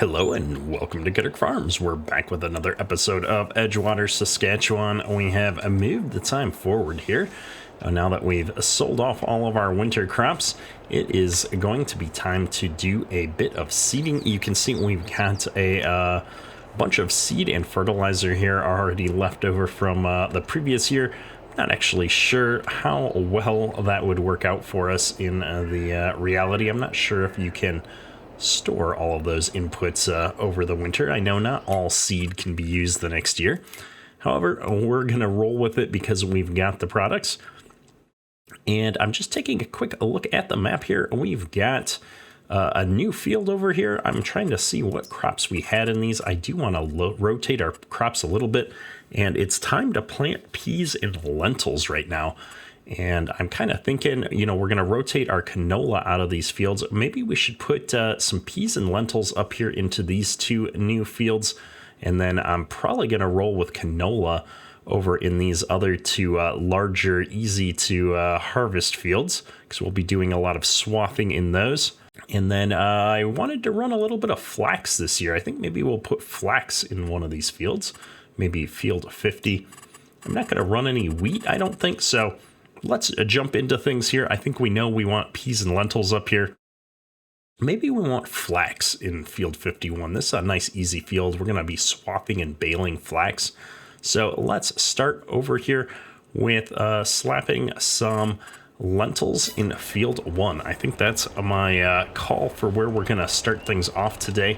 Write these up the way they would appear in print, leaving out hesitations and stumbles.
Hello and welcome to Kittick Farms. We're back with another episode of Edgewater, Saskatchewan. We have moved the time forward here. Now that we've sold off all of our winter crops, it is going to be time to do a bit of seeding. You can see we've got a bunch of seed and fertilizer here already left over from the previous year. Not actually sure how well that would work out for us in the reality. I'm not sure if you can store all of those inputs over the winter. I know not all seed can be used the next year. However, we're going to roll with it because we've got the products. And I'm just taking a quick look at the map here. We've got a new field over here. I'm trying to see what crops we had in these. I do want to rotate our crops a little bit. And it's time to plant peas and lentils right now. And I'm kind of thinking, we're going to rotate our canola out of these fields. Maybe we should put some peas and lentils up here into these two new fields. And then I'm probably going to roll with canola over in these other two larger, easy to harvest fields, because we'll be doing a lot of swathing in those. And then I wanted to run a little bit of flax this year. I think maybe we'll put flax in one of these fields, maybe field 50. I'm not going to run any wheat, I don't think so. Let's jump into things here. I think we know we want peas and lentils up here. Maybe we want flax in field 51. This is a nice, easy field. We're going to be swathing and baling flax. So let's start over here with slapping some lentils in field 1. I think that's my call for where we're going to start things off today.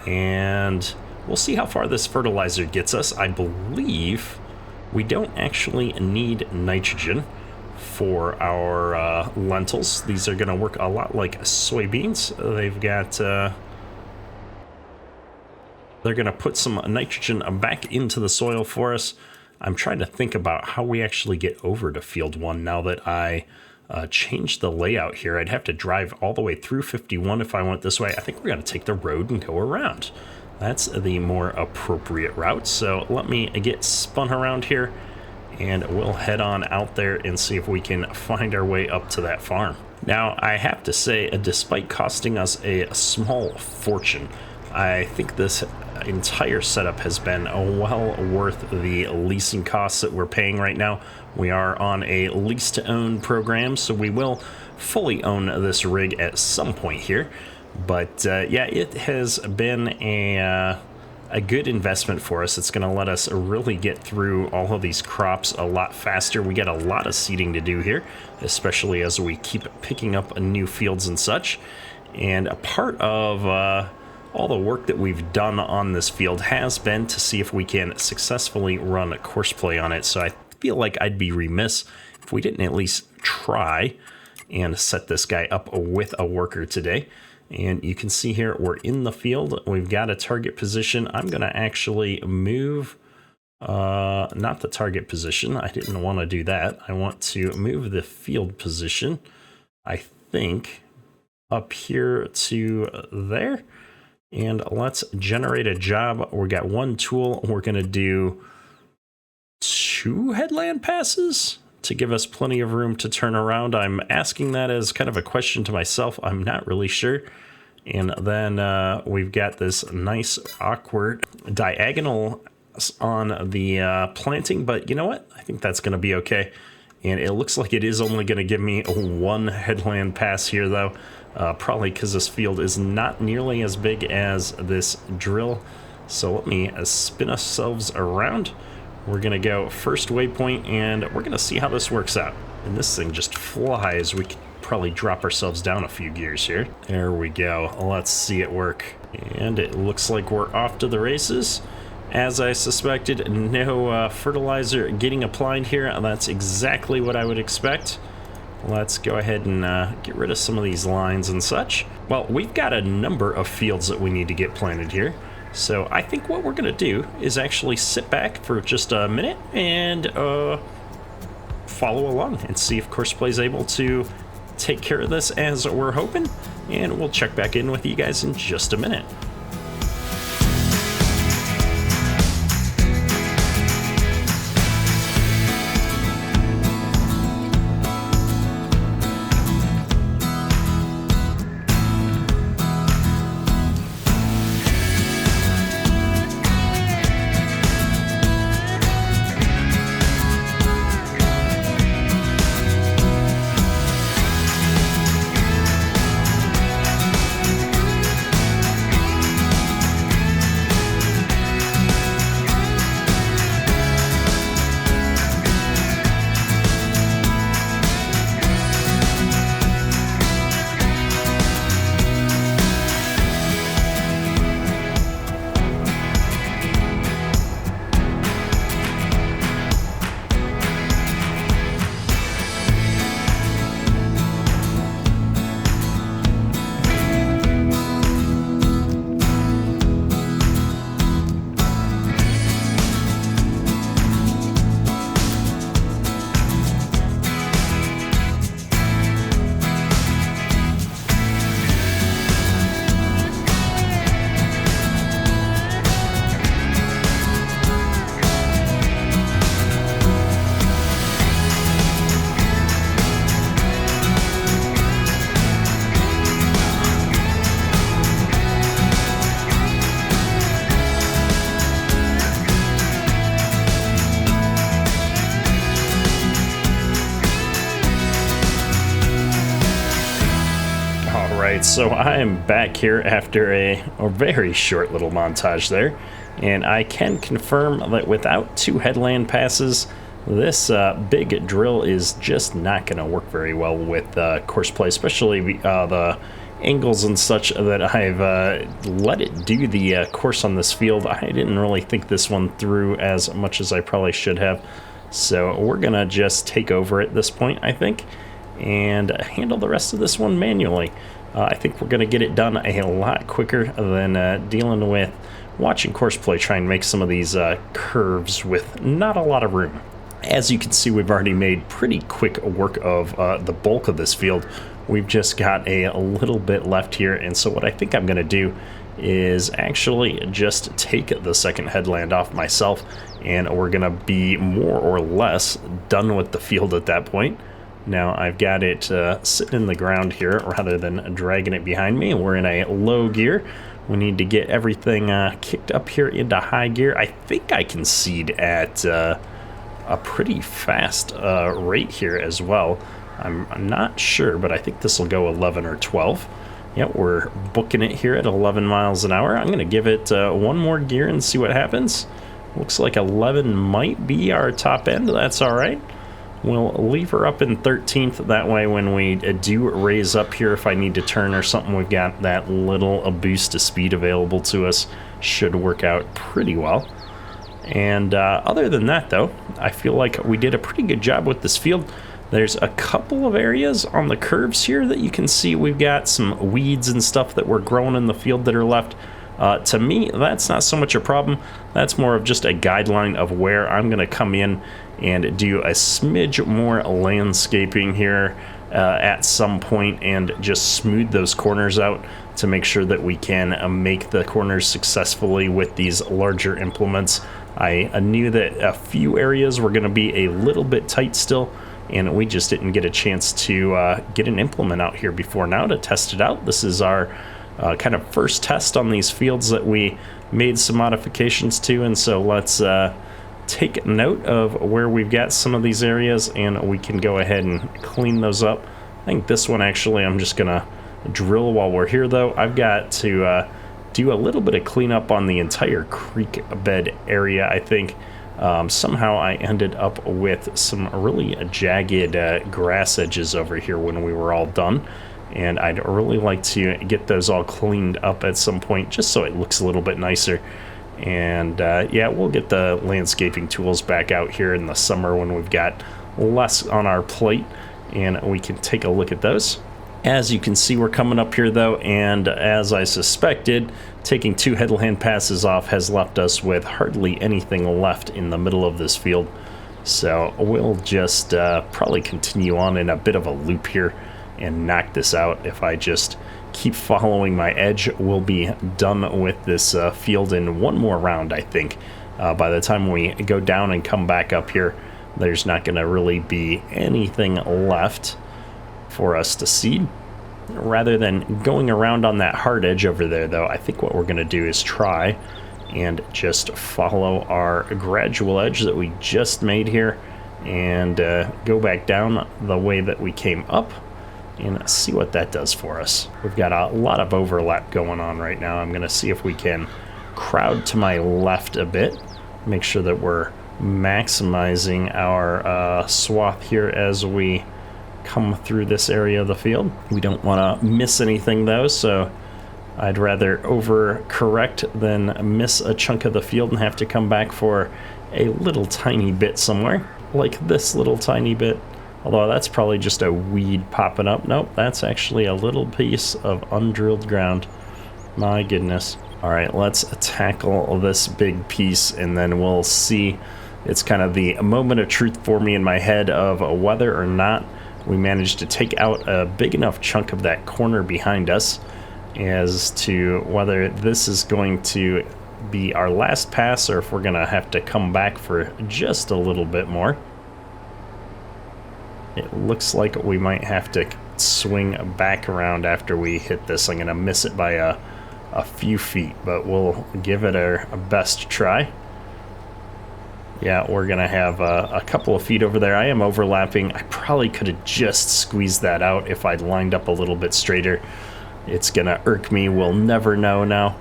And we'll see how far this fertilizer gets us. I believe we don't actually need nitrogen for our lentils. These are going to work a lot like soybeans. They've got they're going to put some nitrogen back into the soil for us. I'm trying to think about how we actually get over to field 1 now that I changed the layout here. I'd have to drive all the way through 51 if I went this way. I think we're going to take the road and go around. That's the more appropriate route. So let me get spun around here and we'll head on out there and see if we can find our way up to that farm. Now, I have to say, despite costing us a small fortune, I think this entire setup has been well worth the leasing costs that we're paying right now. We are on a lease-to-own program, so we will fully own this rig at some point here. But yeah, it has been a good investment for us. It's going to let us really get through all of these crops a lot faster. We got a lot of seeding to do here, especially as we keep picking up new fields and such. And a part of all the work that we've done on this field has been to see if we can successfully run a course play on it. So I feel like I'd be remiss if we didn't at least try and set this guy up with a worker today. And you can see here, we're in the field. We've got a target position. I'm going to actually move, not the target position. I didn't want to do that. I want to move the field position, I think, up here to there. And let's generate a job. We got one tool. We're going to do 2 headland passes to give us plenty of room to turn around. I'm asking that as kind of a question to myself. I'm not really sure. And then we've got this nice awkward diagonal on the planting, but you know what? I think that's going to be okay. And it looks like it is only going to give me 1 headland pass here, though. Probably because this field is not nearly as big as this drill. So let me spin ourselves around. We're going to go first waypoint, and we're going to see how this works out. And this thing just flies. We could probably drop ourselves down a few gears here. There we go. Let's see it work. And it looks like we're off to the races. As I suspected, no fertilizer getting applied here. That's exactly what I would expect. Let's go ahead and get rid of some of these lines and such. Well, we've got a number of fields that we need to get planted here. So I think what we're going to do is actually sit back for just a minute and follow along and see if Courseplay is able to take care of this as we're hoping. And we'll check back in with you guys in just a minute. Alright, so I am back here after a very short little montage there, and I can confirm that without 2 headland passes, this big drill is just not going to work very well with course play, especially the angles and such that I've let it do the course on this field. I didn't really think this one through as much as I probably should have, so we're going to just take over at this point, I think, and handle the rest of this one manually. I think we're going to get it done a lot quicker than dealing with watching course play try and make some of these curves with not a lot of room. As you can see, we've already made pretty quick work of the bulk of this field. We've just got a little bit left here, and so what I think I'm going to do is actually just take the second headland off myself, and we're going to be more or less done with the field at that point. Now I've got it sitting in the ground here rather than dragging it behind me. We're in a low gear. We need to get everything kicked up here into high gear. I think I can seed at a pretty fast rate here as well. I'm not sure, but I think this will go 11 or 12. Yep, we're booking it here at 11 miles an hour. I'm going to give it one more gear and see what happens. Looks like 11 might be our top end. That's all right. We'll leave her up in 13th. That way when we do raise up here, if I need to turn or something, we've got that little boost to speed available to us. Should work out pretty well. And other than that, though, I feel like we did a pretty good job with this field. There's a couple of areas on the curves here that you can see we've got some weeds and stuff that were growing in the field that are left. To me, that's not so much a problem. That's more of just a guideline of where I'm going to come in and do a smidge more landscaping here at some point and just smooth those corners out to make sure that we can make the corners successfully with these larger implements. I knew that a few areas were going to be a little bit tight still, and we just didn't get a chance to get an implement out here before now to test it out. This is our kind of first test on these fields that we made some modifications to, and so let's take note of where we've got some of these areas and we can go ahead and clean those up. I think this one actually I'm just gonna drill while we're here, though. I've got to do a little bit of cleanup on the entire creek bed area. I think somehow I ended up with some really jagged grass edges over here when we were all done, and I'd really like to get those all cleaned up at some point just so it looks a little bit nicer. And yeah, we'll get the landscaping tools back out here in the summer when we've got less on our plate, and we can take a look at those. As you can see, we're coming up here though, and as I suspected, taking 2 headland passes off has left us with hardly anything left in the middle of this field. So we'll just probably continue on in a bit of a loop here and knock this out. If I just keep following my edge, we'll be done with this field in one more round, I think. By the time we go down and come back up here, there's not going to really be anything left for us to seed. Rather than going around on that hard edge over there, though, I think what we're going to do is try and just follow our gradual edge that we just made here and go back down the way that we came up and see what that does for us. We've got a lot of overlap going on right now. I'm going to see if we can crowd to my left a bit, make sure that we're maximizing our swath here as we come through this area of the field. We don't want to miss anything though, so I'd rather overcorrect than miss a chunk of the field and have to come back for a little tiny bit somewhere, like this little tiny bit. Although that's probably just a weed popping up. Nope, that's actually a little piece of undrilled ground. My goodness. All right, let's tackle this big piece and then we'll see. It's kind of the moment of truth for me in my head of whether or not we managed to take out a big enough chunk of that corner behind us as to whether this is going to be our last pass or if we're going to have to come back for just a little bit more. It looks like we might have to swing back around after we hit this. I'm going to miss it by a few feet, but we'll give it our best try. Yeah, we're going to have a couple of feet over there. I am overlapping. I probably could have just squeezed that out if I'd lined up a little bit straighter. It's going to irk me. We'll never know now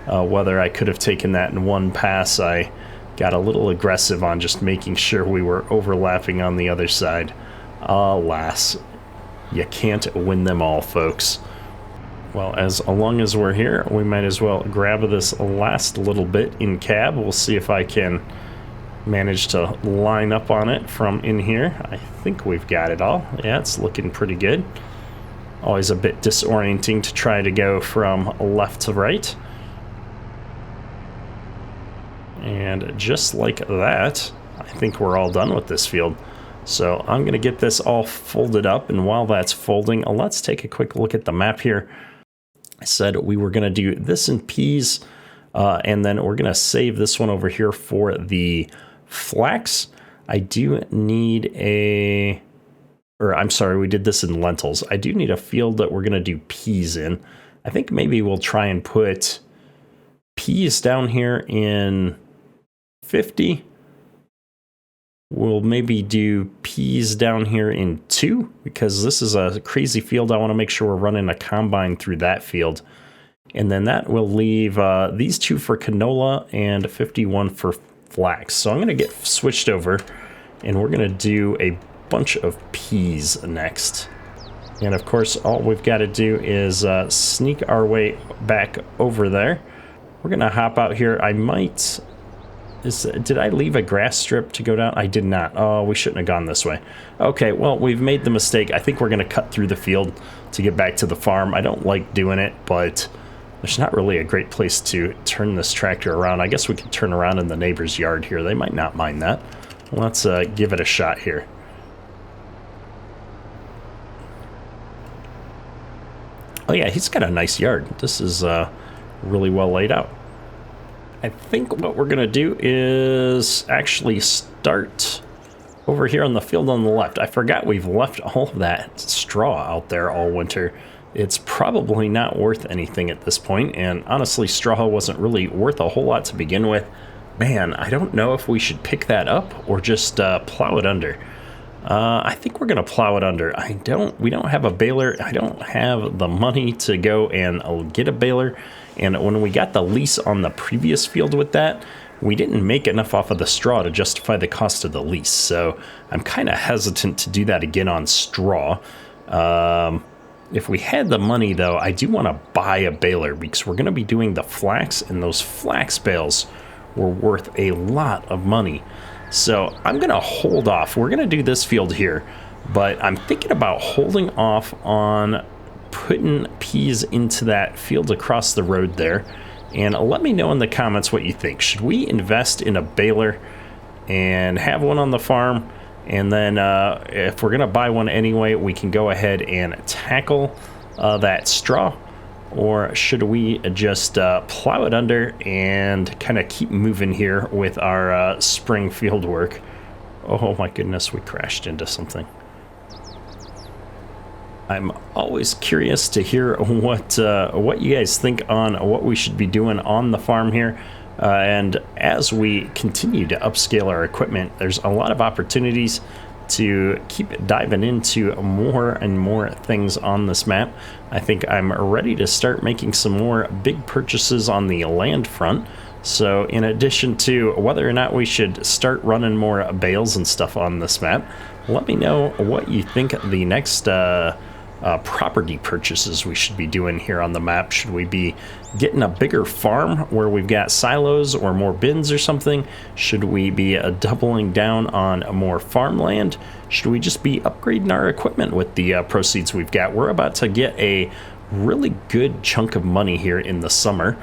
whether I could have taken that in one pass. I got a little aggressive on just making sure we were overlapping on the other side. Alas, you can't win them all, folks. Well, as long as we're here, we might as well grab this last little bit in cab. We'll see if I can manage to line up on it from in here. I think we've got it all. Yeah, it's looking pretty good. Always a bit disorienting to try to go from left to right. And just like that, I think we're all done with this field. So I'm going to get this all folded up, and while that's folding, let's take a quick look at the map here. I said we were going to do this in peas, and then we're going to save this one over here for the flax. I do need we did this in lentils. I do need a field that we're going to do peas in. I think maybe we'll try and put peas down here in 50. We'll maybe do peas down here in 2, because this is a crazy field. I want to make sure we're running a combine through that field. And then that will leave these 2 for canola and 51 for flax. So I'm going to get switched over, and we're going to do a bunch of peas next. And of course, all we've got to do is sneak our way back over there. We're going to hop out here. I might... Did I leave a grass strip to go down? I did not. Oh, we shouldn't have gone this way. Okay, well, we've made the mistake. I think we're going to cut through the field to get back to the farm. I don't like doing it, but there's not really a great place to turn this tractor around. I guess we could turn around in the neighbor's yard here. They might not mind that. Let's give it a shot here. Oh, yeah, he's got a nice yard. This is really well laid out. I think what we're going to do is actually start over here on the field on the left. I forgot we've left all of that straw out there all winter. It's probably not worth anything at this point, and honestly, straw wasn't really worth a whole lot to begin with. Man, I don't know if we should pick that up or just plow it under. I think we're going to plow it under. We don't have a baler. I don't have the money to go and get a baler. And when we got the lease on the previous field with that, we didn't make enough off of the straw to justify the cost of the lease. So I'm kind of hesitant to do that again on straw. If we had the money, though, I do want to buy a baler because we're going to be doing the flax, and those flax bales were worth a lot of money. So I'm going to hold off. We're going to do this field here, but I'm thinking about holding off on putting peas into that field across the road there. And let me know in the comments what you think. Should we invest in a baler and have one on the farm? And then if we're going to buy one anyway, we can go ahead and tackle that straw. Or should we just plow it under and kind of keep moving here with our spring field work? Oh my goodness, we crashed into something. I'm always curious to hear what you guys think on what we should be doing on the farm here. And as we continue to upscale our equipment, there's a lot of opportunities to keep diving into more and more things on this map. I think I'm ready to start making some more big purchases on the land front. So in addition to whether or not we should start running more bales and stuff on this map, let me know what you think the next property purchases we should be doing here on the map. Should we be getting a bigger farm where we've got silos or more bins or something? Should we be doubling down on more farmland? Should we just be upgrading our equipment with the proceeds we've got? We're about to get a really good chunk of money here in the summer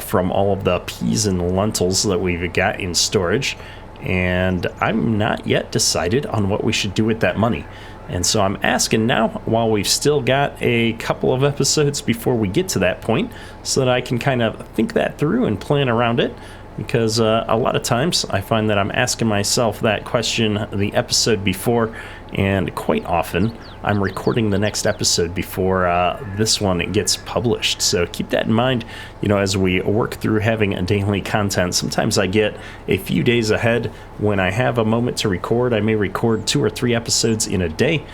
from all of the peas and lentils that we've got in storage, and I'm not yet decided on what we should do with that money. And so I'm asking now, while we've still got a couple of episodes before we get to that point, so that I can kind of think that through and plan around it. Because a lot of times I find that I'm asking myself that question the episode before, and quite often I'm recording the next episode before this one gets published. So keep that in mind, as we work through having a daily content. Sometimes I get a few days ahead when I have a moment to record. I may record 2 or 3 episodes in a day,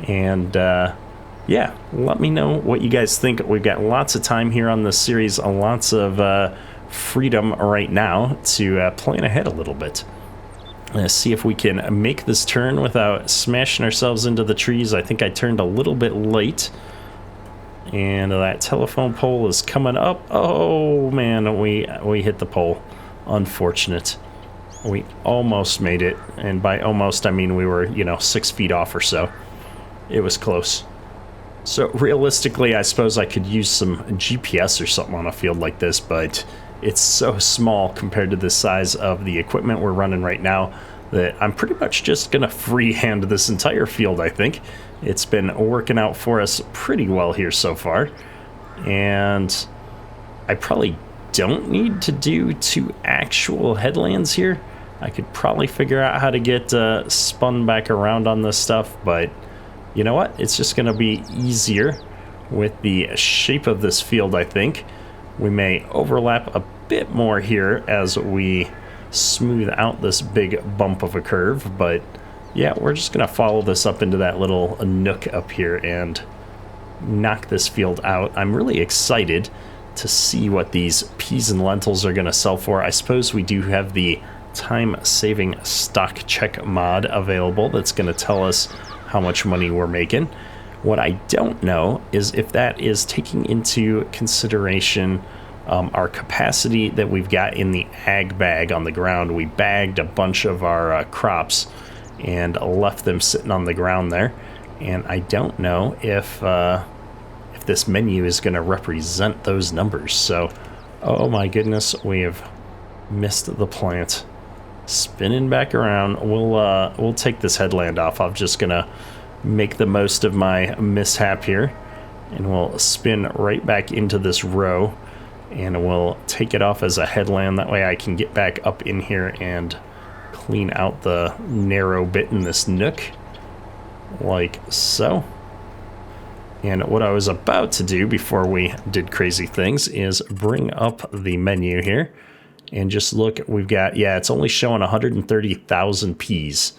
and yeah, let me know what you guys think. We've got lots of time here on this series, lots of freedom right now to plan ahead a little bit. See if we can make this turn without smashing ourselves into the trees. I think I turned a little bit late. And that telephone pole is coming up. Oh, man, we hit the pole. Unfortunate. We almost made it. And by almost, I mean we were, 6 feet off or so. It was close. So realistically, I suppose I could use some GPS or something on a field like this, but it's so small compared to the size of the equipment we're running right now that I'm pretty much just going to freehand this entire field, I think. It's been working out for us pretty well here so far. And I probably don't need to do 2 actual headlands here. I could probably figure out how to get spun back around on this stuff, but you know what? It's just going to be easier with the shape of this field, I think. We may overlap a bit more here as we smooth out this big bump of a curve, but yeah, we're just going to follow this up into that little nook up here and knock this field out. I'm really excited to see what these peas and lentils are going to sell for. I suppose we do have the time-saving stock check mod available that's going to tell us how much money we're making. What I don't know is if that is taking into consideration our capacity that we've got in the ag bag on the ground. We bagged a bunch of our crops and left them sitting on the ground there. And I don't know if this menu is going to represent those numbers. So, oh my goodness, we have missed the plant. Spinning back around. We'll take this headland off. I'm just going to make the most of my mishap here, and we'll spin right back into this row, and we'll take it off as a headland. That way I can get back up in here and clean out the narrow bit in this nook, like so. And what I was about to do before we did crazy things is bring up the menu here and just look. We've got, yeah, it's only showing 130,000 peas.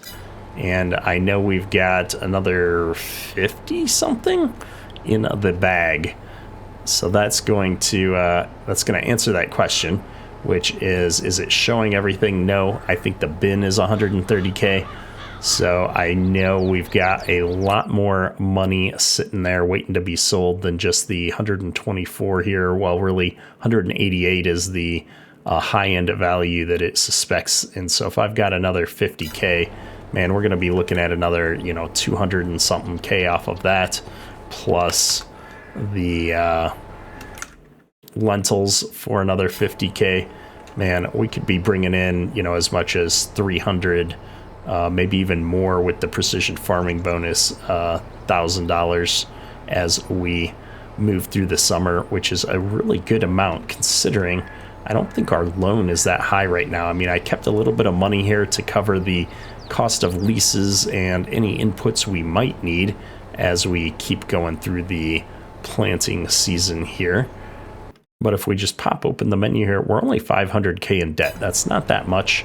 And I know we've got another 50 something in the bag. So that's going to answer that question, which is it showing everything? No, I think the bin is 130K. So I know we've got a lot more money sitting there waiting to be sold than just the 124 here. Well, really 188 is the high end value that it suspects. And so if I've got another 50K, man, we're going to be looking at another, 200 and something K off of that, plus the lentils for another 50K. Man, we could be bringing in, as much as 300, maybe even more with the precision farming bonus, $1,000 as we move through the summer, which is a really good amount considering I don't think our loan is that high right now. I mean, I kept a little bit of money here to cover the cost of leases and any inputs we might need as we keep going through the planting season here. But if we just pop open the menu here, we're only 500K in debt. That's not that much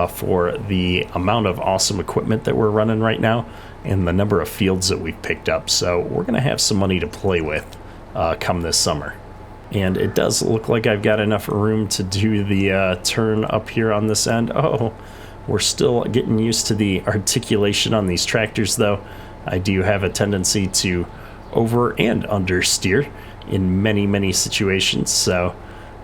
for the amount of awesome equipment that we're running right now and the number of fields that we've picked up. So we're going to have some money to play with come this summer. And it does look like I've got enough room to do the turn up here on this end. Oh, we're still getting used to the articulation on these tractors, though. I do have a tendency to over and understeer in many, many situations. So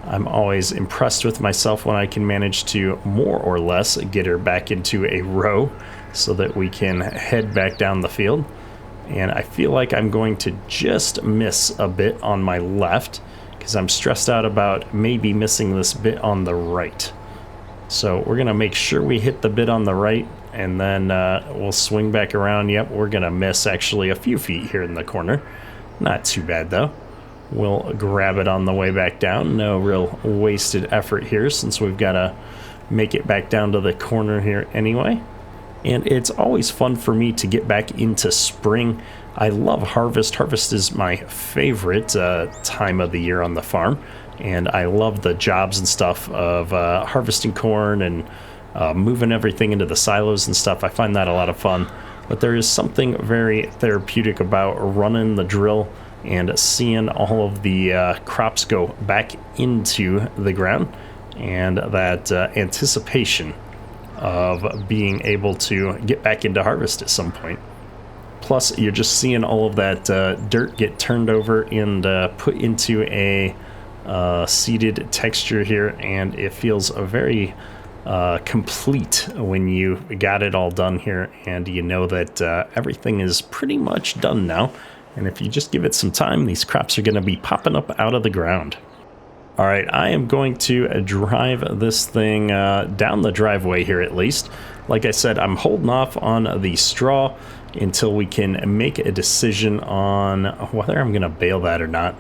I'm always impressed with myself when I can manage to more or less get her back into a row so that we can head back down the field. And I feel like I'm going to just miss a bit on my left because I'm stressed out about maybe missing this bit on the right. So we're going to make sure we hit the bit on the right, and then we'll swing back around. Yep, we're going to miss actually a few feet here in the corner. Not too bad, though. We'll grab it on the way back down. No real wasted effort here since we've got to make it back down to the corner here anyway. And it's always fun for me to get back into spring. I love harvest. Harvest is my favorite time of the year on the farm. And I love the jobs and stuff of harvesting corn and moving everything into the silos and stuff. I find that a lot of fun. but there is something very therapeutic about running the drill and seeing all of the crops go back into the ground, and that anticipation of being able to get back into harvest at some point. Plus, you're just seeing all of that dirt get turned over and put into a seeded texture here, and it feels very complete when you got it all done here, and you know that everything is pretty much done now. And if you just give it some time, these crops are going to be popping up out of the ground. All right, I am going to drive this thing down the driveway here at least. Like I said, I'm holding off on the straw until we can make a decision on whether I'm going to bale that or not.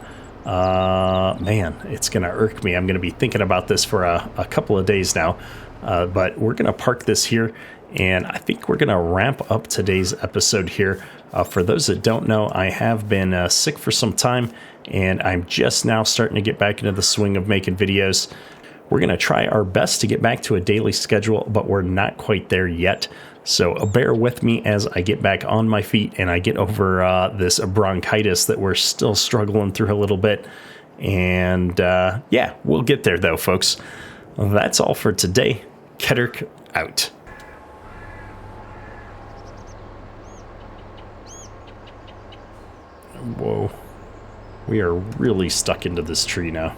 Man, it's going to irk me. I'm going to be thinking about this for a couple of days now. But we're going to park this here, and I think we're going to wrap up today's episode here. For those that don't know, I have been sick for some time, and I'm just now starting to get back into the swing of making videos. We're going to try our best to get back to a daily schedule, but we're not quite there yet. So bear with me as I get back on my feet and I get over this bronchitis that we're still struggling through a little bit. And yeah, we'll get there though, folks. That's all for today. Kedrick out. Whoa. We are really stuck into this tree now.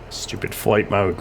Stupid flight mode.